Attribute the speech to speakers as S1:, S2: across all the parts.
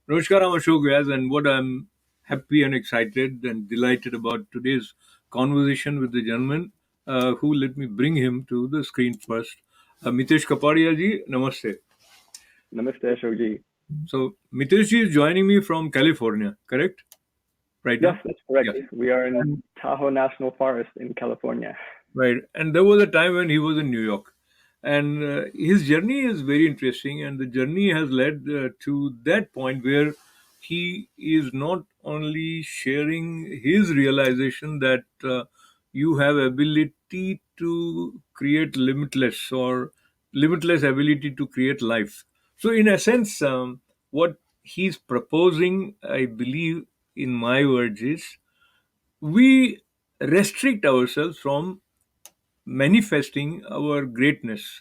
S1: Namaskar, I'm Ashok Vyas, and what I'm happy and excited and delighted about today's conversation with the gentleman who let me bring him to the screen first. Mitesh Kapadia ji, namaste.
S2: Namaste, Ashok.
S1: So, Mitesh ji is joining me from California, correct? Right
S2: Yes,
S1: now?
S2: that's correct.
S1: Yes.
S2: We are in
S1: And,
S2: Tahoe National Forest in California.
S1: right. And there was a time when he was in New York. And his journey is very interesting, and the journey has led to that point where he is not only sharing his realization that you have ability to create limitless or limitless ability to create life. So in a sense, what he's proposing, I believe, in my words, is we restrict ourselves from manifesting our greatness.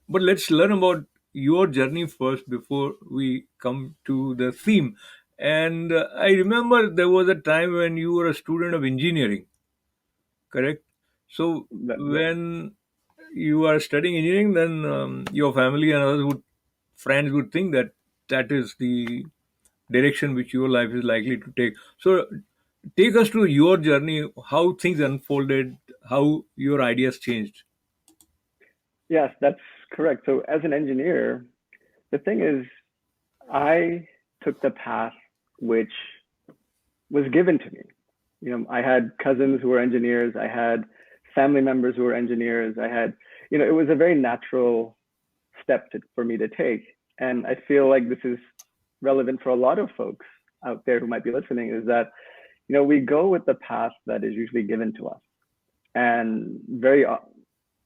S1: But let's learn about your journey first before we come to the theme. And I remember there was a time when you were a student of engineering, correct? So
S2: Yes,
S1: when you are studying engineering, then your family and others would friends would think that that is the direction which your life is likely to take. So take us to your journey, how things unfolded, how your ideas changed.
S2: yes, that's correct. So, as an engineer, the thing is, I took the path which was given to me. I had cousins who were engineers. I had family members who were engineers. It was a very natural step for me to take. And I feel like this is relevant for a lot of folks out there who might be listening is that, we go with the path that is usually given to us. And very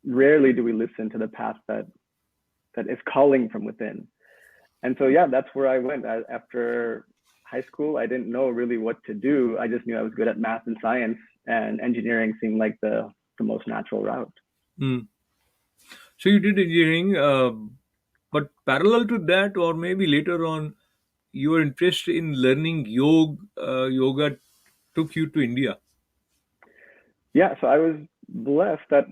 S2: rarely do we listen to the path that is calling from within. And so, yeah, that's where I went. After high school, I didn't know really what to do. I just knew I was good at math and science, and engineering seemed like the most natural route.
S1: Hmm. So you did engineering, but parallel to that, or maybe later on, your interest in learning yoga took you to India.
S2: Yeah, so I was blessed that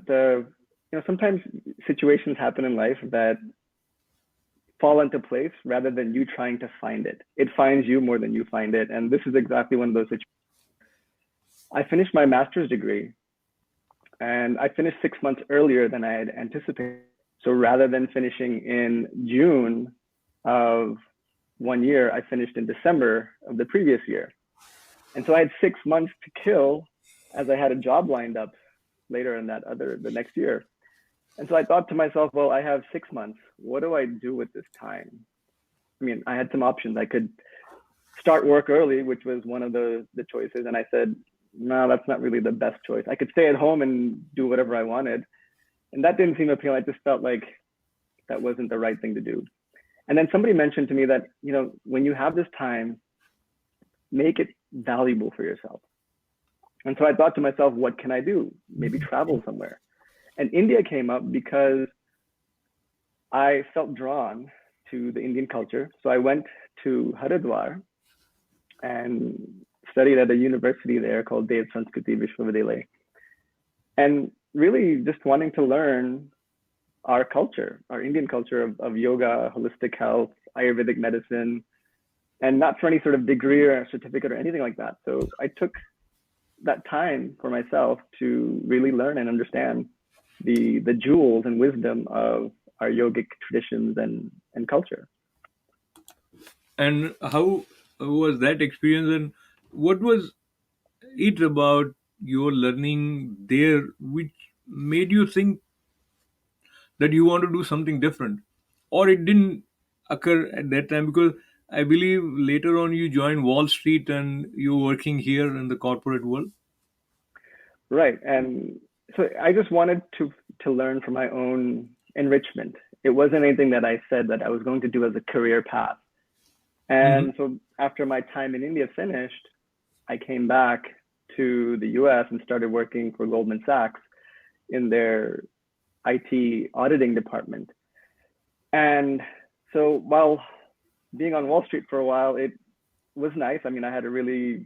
S2: sometimes situations happen in life that fall into place rather than you trying to find it. It finds you more than you find it, and this is exactly one of those situations. I finished my master's degree, and I finished 6 months earlier than I had anticipated. So rather than finishing in June of one year, I finished in December of the previous year. And so I had 6 months to kill as I had a job lined up later in the next year. And so I thought to myself, well, I have 6 months. What do I do with this time? I mean, I had some options. I could start work early, which was one of the choices. And I said, no, that's not really the best choice. I could stay at home and do whatever I wanted. And that didn't seem appealing. I just felt like that wasn't the right thing to do. And then somebody mentioned to me that, when you have this time, make it valuable for yourself. And so I thought to myself, what can I do? Maybe travel somewhere. And India came up because I felt drawn to the Indian culture. So I went to Haridwar and studied at a university there called Dev Sanskriti Vishwavidyalaya. And really just wanting to learn our culture, our Indian culture of yoga, holistic health, Ayurvedic medicine, and not for any sort of degree or certificate or anything like that. So I took that time for myself to really learn and understand the jewels and wisdom of our yogic traditions and culture.
S1: And how was that experience? And what was it about your learning there which made you think that you want to do something different? Or it didn't occur at that time? Because I believe later on you joined Wall Street and you're working here in the corporate world.
S2: Right. And so I just wanted to learn for my own enrichment. It wasn't anything that I said that I was going to do as a career path.
S1: Hmm.
S2: And so after my time in India finished, I came back to the US and started working for Goldman Sachs in their IT auditing department. And so while being on Wall Street for a while, it was nice. I mean, I had a really,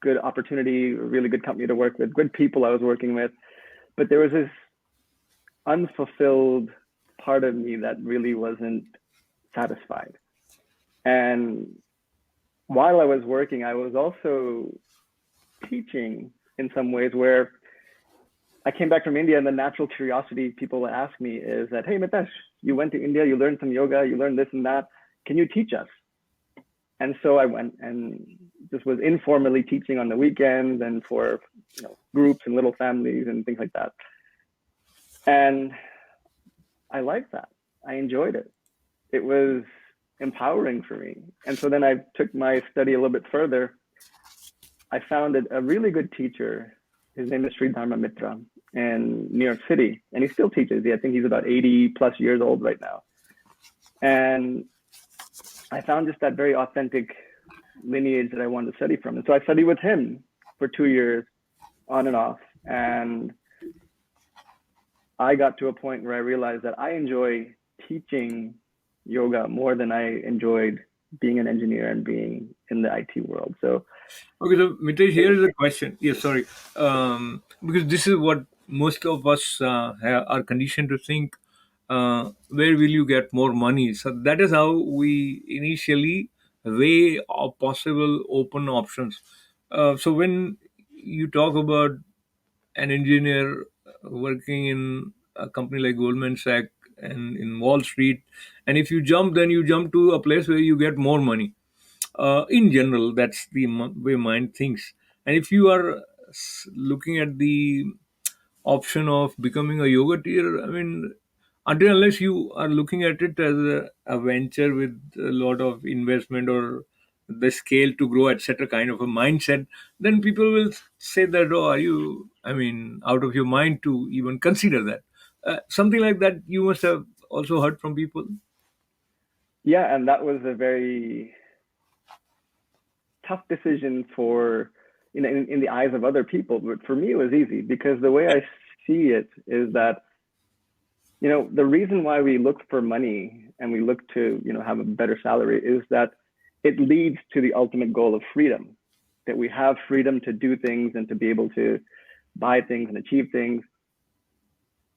S2: good opportunity, a really good company to work with, good people I was working with. But there was this unfulfilled part of me that really wasn't satisfied. And while I was working, I was also teaching in some ways where I came back from India, and the natural curiosity people would ask me is that, hey, Mitesh, you went to India, you learned some yoga, you learned this and that. Can you teach us? And so I went and just was informally teaching on the weekends and for groups and little families and things like that. And I liked that. I enjoyed it. It was empowering for me. And so then I took my study a little bit further. I found a really good teacher. His name is Sri Dharma Mitra in New York City, and he still teaches. I think he's about 80 plus years old right now. And I found just that very authentic lineage that I wanted to study from. And so I studied with him for 2 years on and off. And I got to a point where I realized that I enjoy teaching yoga more than I enjoyed being an engineer and being in the IT world. So
S1: Okay, so Mitesh,
S2: it
S1: here
S2: was,
S1: is a question. Yes, sorry. Because this is what most of us are conditioned to think. Where will you get more money? So that is how we initially weigh our possible open options. So when you talk about an engineer working in a company like Goldman Sachs and in Wall Street, and if you jump, then you jump to a place where you get more money. In general, that's the way mind thinks. And if you are looking at the option of becoming a yoga teacher, I mean, until unless you are looking at it as a venture with a lot of investment or the scale to grow, etc., kind of a mindset, then people will say that, oh, are you, I mean, out of your mind to even consider that? Something like that you must have also heard from people.
S2: yeah, and that was a very tough decision for in the eyes of other people. But for me, it was easy because the way I see it is that the reason why we look for money and we look to have a better salary is that it leads to the ultimate goal of freedom, that we have freedom to do things and to be able to buy things and achieve things.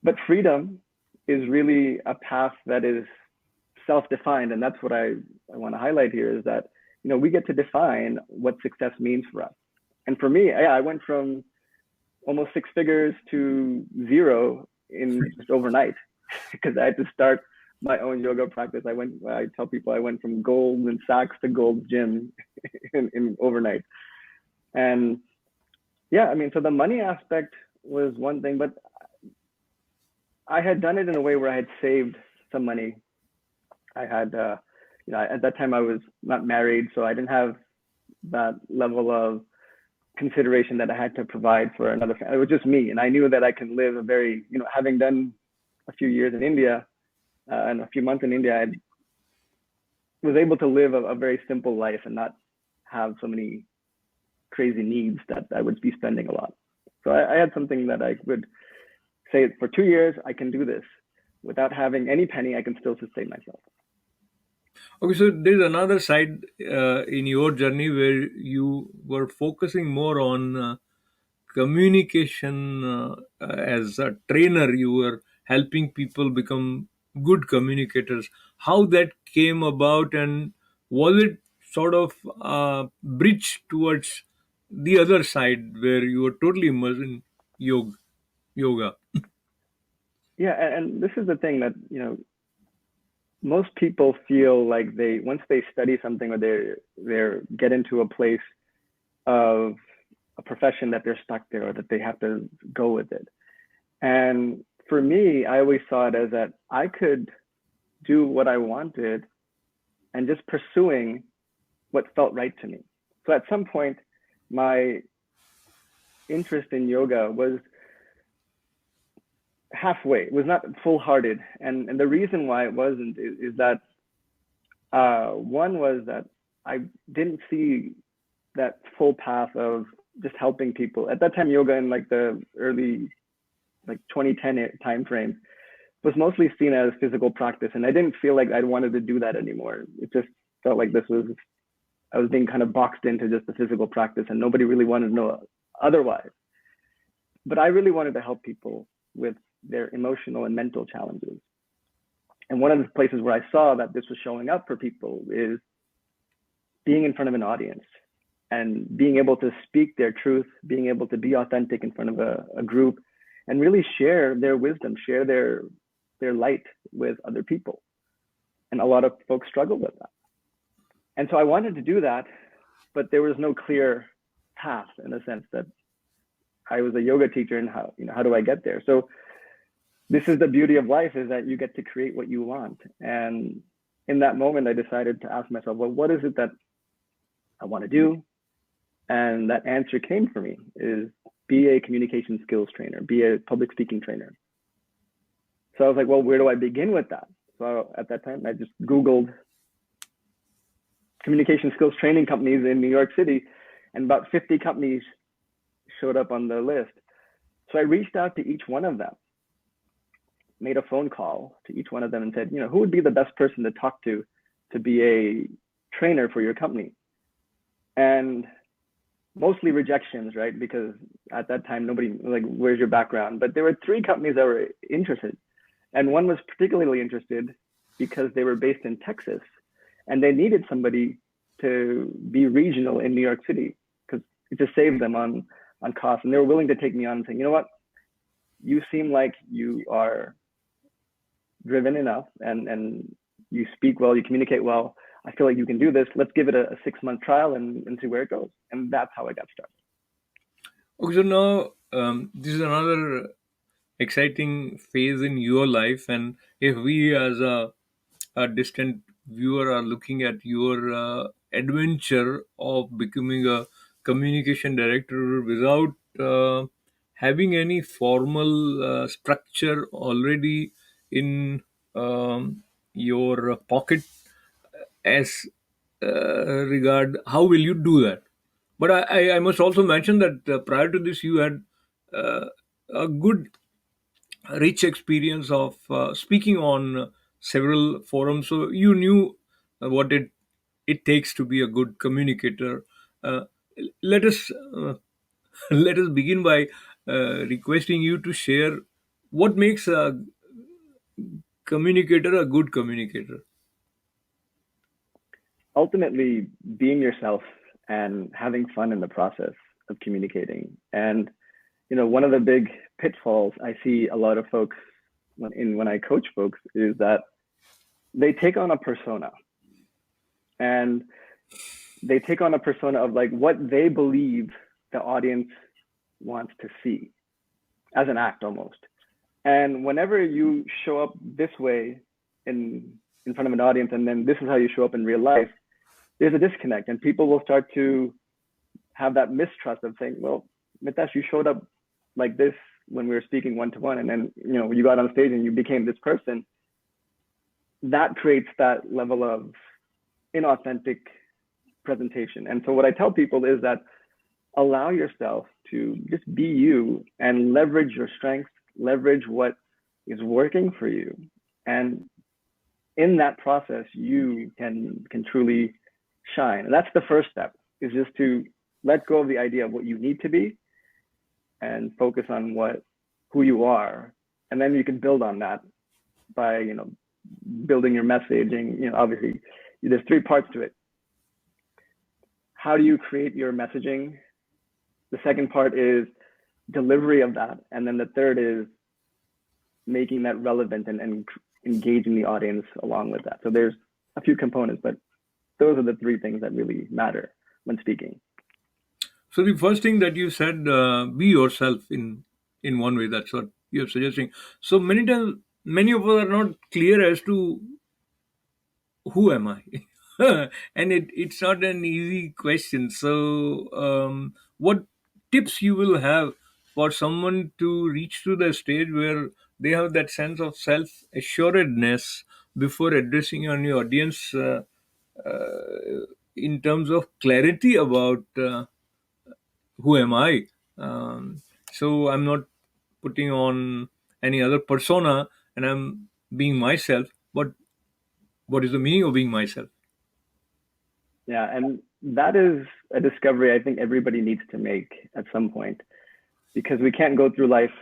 S2: But freedom is really a path that is self-defined, and that's what I want to highlight here is that we get to define what success means for us. And for me, yeah, I went from almost six figures to zero in just overnight because I had to start my own yoga practice. I tell people I went from Goldman Sachs to Gold's Gym in overnight. And yeah, I mean, so the money aspect was one thing, but I had done it in a way where I had saved some money. I had, at that time I was not married, so I didn't have that level of consideration that I had to provide for another family. It was just me, and I knew that I can live a very, having done a few years in India and a few months in India, I was able to live a very simple life and not have so many crazy needs that I would be spending a lot. So I had something that I would say for 2 years I can do this without having any penny. I can still sustain myself.
S1: Okay, so there's another side in your journey where you were focusing more on communication as a trainer. You were helping people become good communicators. How that came about, and was it sort of a bridge towards the other side where you were totally immersed in yoga?
S2: Yeah, and this is the thing that most people feel like they once they study something or they get into a place of a profession that they're stuck there or that they have to go with it. And for me, I always saw it as that I could do what I wanted and just pursuing what felt right to me. So at some point, my interest in yoga was halfway. It was not full hearted. And the reason why it wasn't is that one was that I didn't see that full path of just helping people. At that time, yoga in like the early 2010 time frame was mostly seen as physical practice, and I didn't feel like I wanted to do that anymore. It just felt like I was being kind of boxed into just the physical practice, and nobody really wanted to know otherwise. But I really wanted to help people with their emotional and mental challenges. And one of the places where I saw that this was showing up for people is being in front of an audience and being able to speak their truth, being able to be authentic in front of a group and really share their wisdom, share their light with other people. And a lot of folks struggle with that. And so I wanted to do that, but there was no clear path in a sense that I was a yoga teacher and how do I get there? So this is the beauty of life, is that you get to create what you want. And in that moment, I decided to ask myself, well, what is it that I want to do? And that answer came for me, is be a communication skills trainer, be a public speaking trainer. So I was like, well, where do I begin with that? So at that time, I just Googled communication skills training companies in New York City, and about 50 companies showed up on the list. So I reached out to each one of them, made a phone call to each one of them and said, who would be the best person to talk to be a trainer for your company? And mostly rejections, right? Because at that time, nobody, like, where's your background? But there were 3 companies that were interested. And one was particularly interested because they were based in Texas and they needed somebody to be regional in New York City because it just saved them on cost. And they were willing to take me on and saying, you know what, you seem like you are driven enough and you speak well, you communicate well. I feel like you can do this. Let's give it a 6-month trial and see where it goes. And that's how I got started.
S1: Okay, so now this is another exciting phase in your life, and if we as a distant viewer are looking at your adventure of becoming a communication director without having any formal structure already in your pocket, as regard how will you do that? But I must also mention that prior to this you had a good rich experience of speaking on several forums, so you knew what it takes to be a good communicator. uh, let us let us begin by requesting you to share what makes a communicator a good communicator.
S2: Ultimately, being yourself and having fun in the process of communicating. And one of the big pitfalls I see a lot of folks when I coach folks is that they take on a persona, and they take on a persona of like what they believe the audience wants to see, as an act almost. And whenever you show up this way in front of an audience, and then this is how you show up in real life, there's a disconnect, and people will start to have that mistrust of saying, well, Mitesh, you showed up like this when we were speaking one to one, and then you got on stage and you became this person. That creates that level of inauthentic presentation. And so what I tell people is that allow yourself to just be you and leverage your strengths, leverage what is working for you. And in that process, you can truly shine. And that's the first step, is just to let go of the idea of what you need to be and focus on who you are. And then you can build on that by, building your messaging. Obviously there's 3 parts to it. How do you create your messaging? The second part is delivery of that. And then the third is making that relevant and engaging the audience along with that. So there's a few components, but those are the 3 things that really matter when speaking.
S1: So the first thing that you said, be yourself in one way. That's what you're suggesting. So many times, many of us are not clear as to who am I, and it's not an easy question. So, what tips you will have for someone to reach to the stage where they have that sense of self assuredness before addressing on your audience, in terms of clarity about who am I? So I'm not putting on any other persona, and I'm being myself. But what is the meaning of being myself?
S2: Yeah, and that is a discovery I think everybody needs to make at some point, because we can't go through life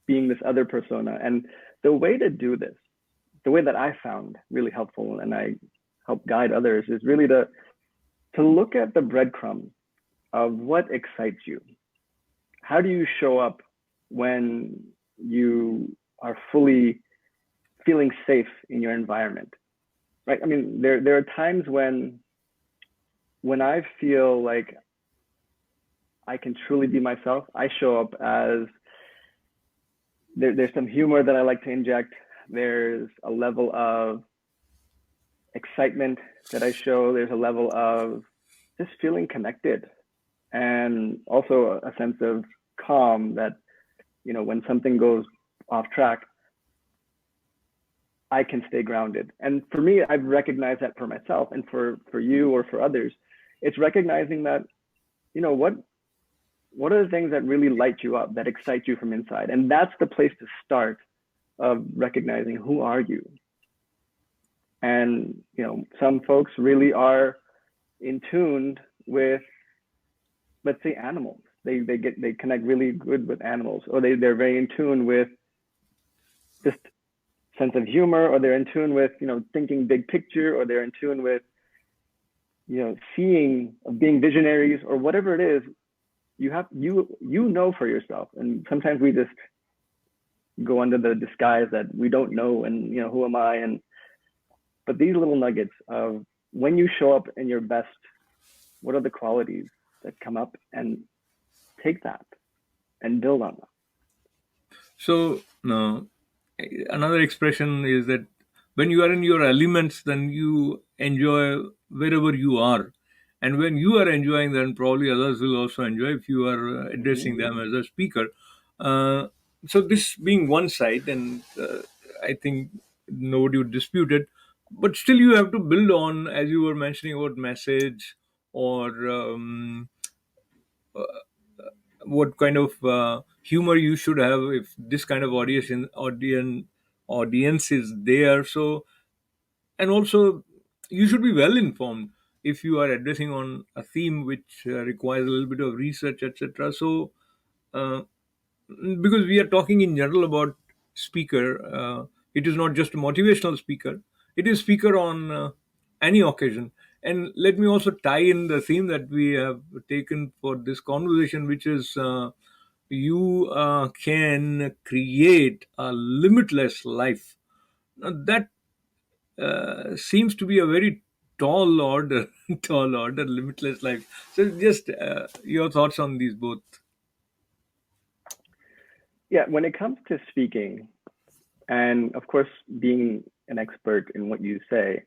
S2: being this other persona. And the way to do this, the way that I found really helpful and I help guide others, is really to to look at the breadcrumbs of what excites you. How do you show up when you are fully feeling safe in your environment? Right? I mean, there are times when I feel like I can truly be myself. I show up as there's some humor that I like to inject. There's a level of excitement that I show. There's a level of just feeling connected, and also a sense of calm that, when something goes off track, I can stay grounded. And for me, I've recognized that for myself, and for you or for others, it's recognizing that, what are the things that really light you up, that excite you from inside? And that's the place to start, of recognizing, who are you? And, some folks really are in tune with, let's say, animals. They connect really good with animals, or they're very in tune with just sense of humor, or they're in tune with, thinking big picture, or they're in tune with, seeing, being visionaries, or whatever it is. You know for yourself. And sometimes we just go under the disguise that we don't know, and, who am I? But these little nuggets of, when you show up in your best, what are the qualities that come up, and take that and build on that.
S1: So no, another expression is that when you are in your elements, then you enjoy wherever you are, and when you are enjoying, then probably others will also enjoy if you are addressing them as a speaker. Uh, so this being one side, and I think nobody would dispute it, but still you have to build on, as you were mentioning about message, or what kind of humor you should have if this kind of audience is there. So, and also, you should be well informed if you are addressing on a theme which requires a little bit of research, etc. So, uh, because we are talking in general about speaker, it is not just a motivational speaker, it is speaker on any occasion. And let me also tie in the theme that we have taken for this conversation, which is you can create a limitless life. Now, that seems to be a very tall order, tall order, limitless life. So just your thoughts on these both.
S2: Yeah, when it comes to speaking, and of course, being an expert in what you say,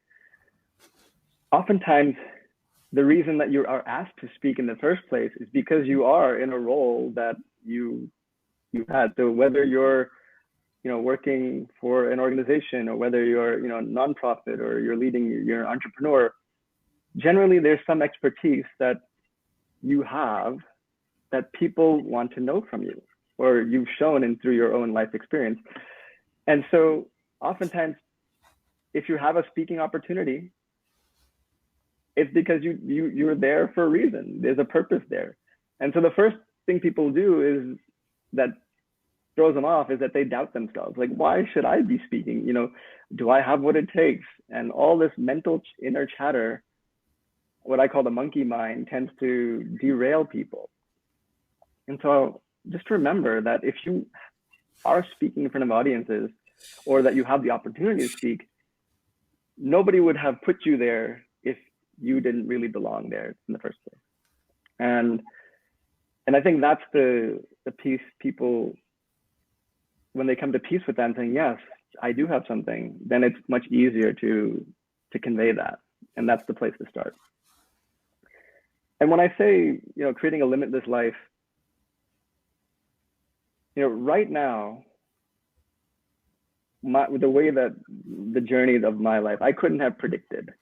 S2: oftentimes the reason that you are asked to speak in the first place is because you are in a role that you had. So whether you're, working for an organization, or whether you're, a nonprofit, or you're an entrepreneur, generally there's some expertise that you have that people want to know from you, or you've shown in through your own life experience. And so oftentimes, if you have a speaking opportunity, it's because you're there for a reason. There's a purpose there. And so the first thing people do is, that throws them off, is that they doubt themselves. Like, why should I be speaking? Do I have what it takes? And all this mental inner chatter, what I call the monkey mind, tends to derail people. And so just remember that if you are speaking in front of audiences, or that you have the opportunity to speak, nobody would have put you there if you didn't really belong there in the first place. And I think that's the piece people, when they come to peace with that and saying, yes, I do have something, then it's much easier to convey that. And that's the place to start. And when I say, creating a limitless life, right now, the way that the journey of my life, I couldn't have predicted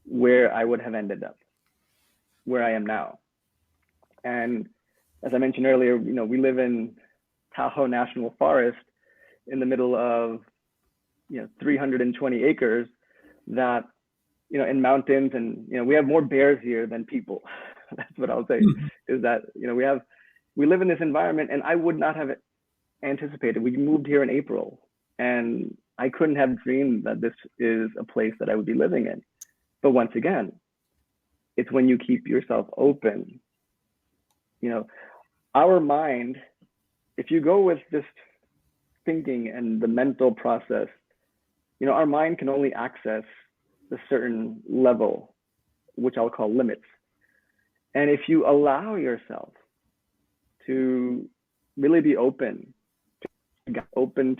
S2: where I would have ended up, where I am now. And as I mentioned earlier, we live in Tahoe National Forest, in the middle of 320 acres, that in mountains, and we have more bears here than people. That's what I'll say. Is that we live in this environment, and I would not have anticipated. We moved here in April, and I couldn't have dreamed that this is a place that I would be living in. But once again, It's when you keep yourself open. You know, our mind, if you go with just thinking and the mental process, our mind can only access a certain level, which I'll call limits. And if you allow yourself to really be open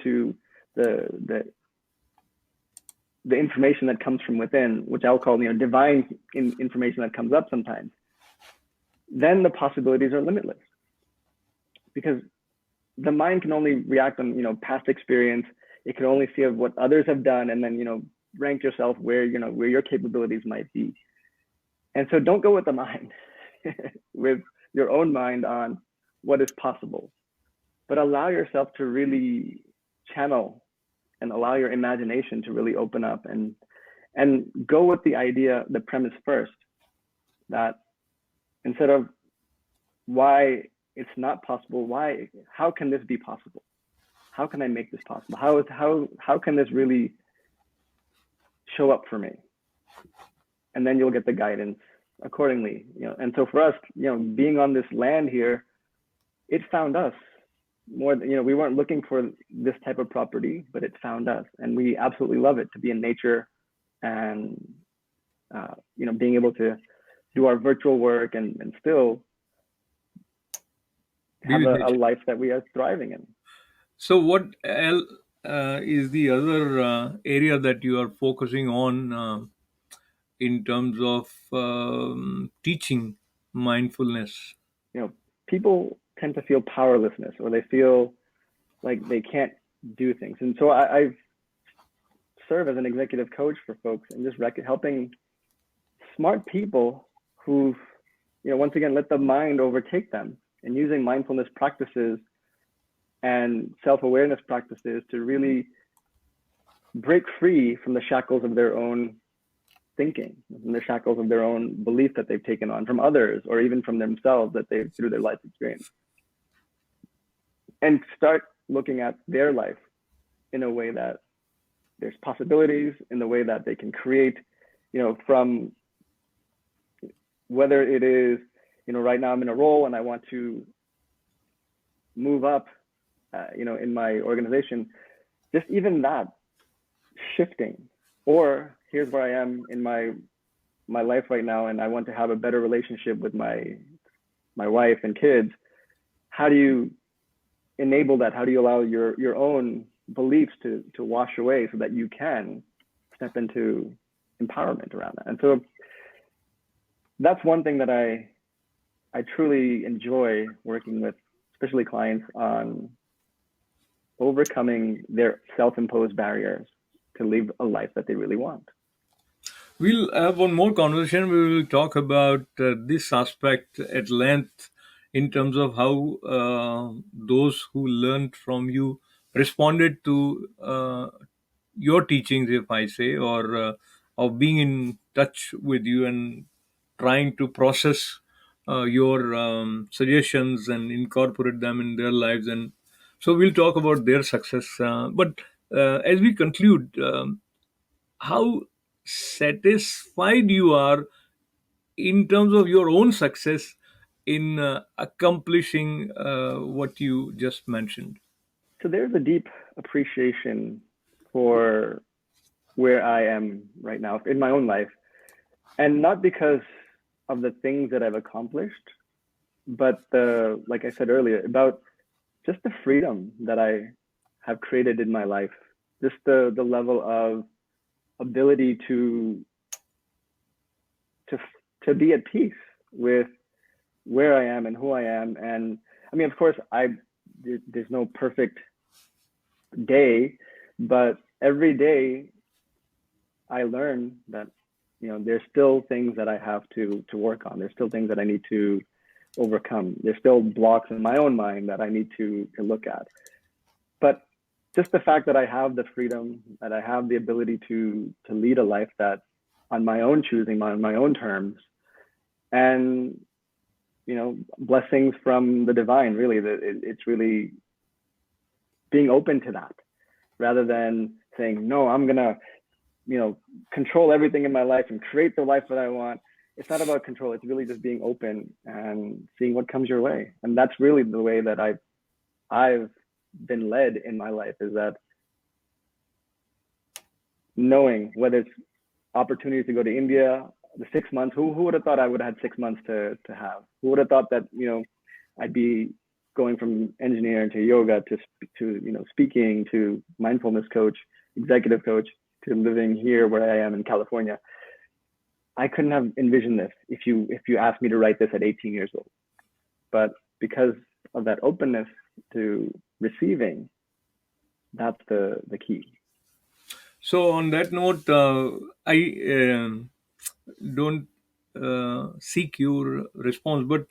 S2: to the the information that comes from within, which I'll call divine information that comes up sometimes, then the possibilities are limitless. Because the mind can only react on past experience. It can only see of what others have done, and then rank yourself where where your capabilities might be. And so don't go with the mind, with your own mind on what is possible, but allow yourself to really channel and allow your imagination to really open up and go with the idea, the premise first, that instead of why it's not possible, how can this be possible? How can I make this possible? How can this really show up for me? And then you'll get the guidance accordingly. And so for us, being on this land here, it found us more. We weren't looking for this type of property, but it found us, and we absolutely love it to be in nature, and being able to do our virtual work and still
S1: Be
S2: have
S1: with
S2: a
S1: nature.
S2: life that we are thriving in.
S1: So, what else is the other area that you are focusing on in terms of teaching mindfulness?
S2: People tend to feel powerlessness, or they feel like they can't do things. And so I've served as an executive coach for folks and just helping smart people who've, once again, let the mind overtake them, and using mindfulness practices and self-awareness practices to really break free from the shackles of their own thinking, from the shackles of their own belief that they've taken on from others, or even from themselves that they've through their life experience, and start looking at their life in a way that there's possibilities, in the way that they can create, from whether it is, right now I'm in a role and I want to move up, in my organization, just even that shifting, or here's where I am in my life right now, and I want to have a better relationship with my wife and kids. How do you enable that? How do you allow your own beliefs to wash away so that you can step into empowerment around that? And so that's one thing that I truly enjoy working with, especially clients, on overcoming their self-imposed barriers to live a life that they really want.
S1: We'll have one more conversation. We will talk about this aspect at length in terms of how those who learned from you responded to your teachings, if I say, or of being in touch with you and trying to process your suggestions and incorporate them in their lives. And so we'll talk about their success. But as we conclude, how satisfied you are in terms of your own success in accomplishing what you just mentioned.
S2: So there's a deep appreciation for where I am right now in my own life, and not because of the things that I've accomplished, but like I said earlier, about just the freedom that I have created in my life, just the level of ability to to be at peace with where I am and who I am. And I mean, of course, there's no perfect day, but every day I learn that there's still things that I have to work on. There's still things that I need to overcome. There's still blocks in my own mind that I need to look at. But just the fact that I have the freedom, that I have the ability to lead a life that on my own choosing, on my own terms, and blessings from the divine, really, it's really being open to that, rather than saying, no, I'm gonna control everything in my life and create the life that I want. it's not about control. It's really just being open and seeing what comes your way. And that's really the way that I've been led in my life, is that knowing whether it's opportunity to go to India, the 6 months. Who would have thought I would have had 6 months to have? Who would have thought that I'd be going from engineer to yoga to speaking to mindfulness coach, executive coach, to living here where I am in California. I couldn't have envisioned this if you asked me to write this at 18 years old. But because of that openness to receiving, that's the key.
S1: So on that note, I don't seek your response, but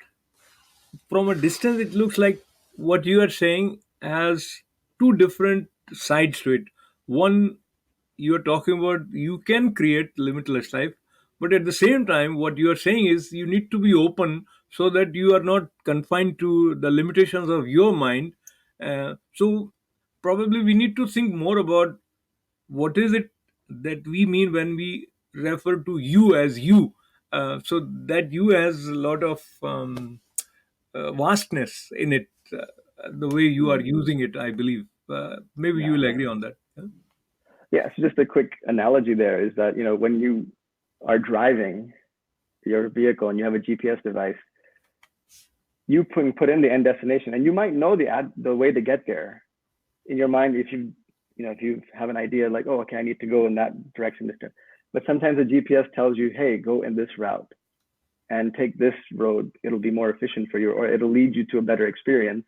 S1: from a distance, it looks like what you are saying has two different sides to it. One, you are talking about you can create limitless life, but at the same time, what you are saying is you need to be open so that you are not confined to the limitations of your mind. So probably we need to think more about what is it that we mean when we refer to you as you. So that you has a lot of vastness in it, the way you are
S2: Mm,
S1: using it, I believe. Maybe you
S2: yeah.
S1: will agree on that. Yeah?
S2: Yeah. So just a quick analogy there is that, when you are driving your vehicle and you have a GPS device, you put in the end destination, and you might know the way to get there in your mind. If you have an idea like, oh, okay, I need to go in that direction this time. But sometimes the GPS tells you, hey, go in this route and take this road. It'll be more efficient for you, or it'll lead you to a better experience.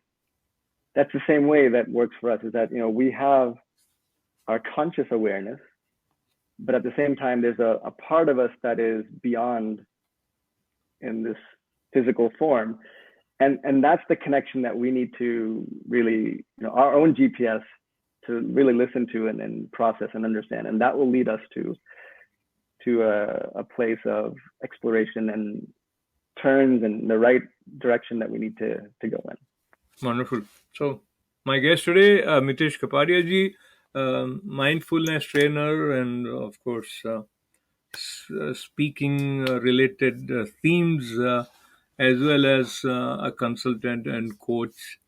S2: That's the same way that works for us, is that, we have our conscious awareness, but at the same time, there's a part of us that is beyond in this physical form. And that's the connection that we need to really, our own GPS, to really listen to and process and understand. And that will lead us to a place of exploration and turns in the right direction that we need to go in.
S1: Wonderful. So, my guest today, Mitesh Kapadia ji, mindfulness trainer, and of course, speaking related themes, as well as a consultant and coach.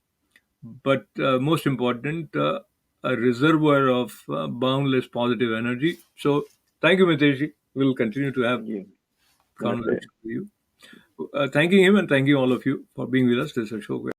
S1: But most important, a reservoir of boundless positive energy. So, thank you, Mitesh ji. We'll continue to have
S2: Thank you. Namaste.
S1: conversation with you. Thanking him and thanking all of you for being with us. This is Ashok Vyas.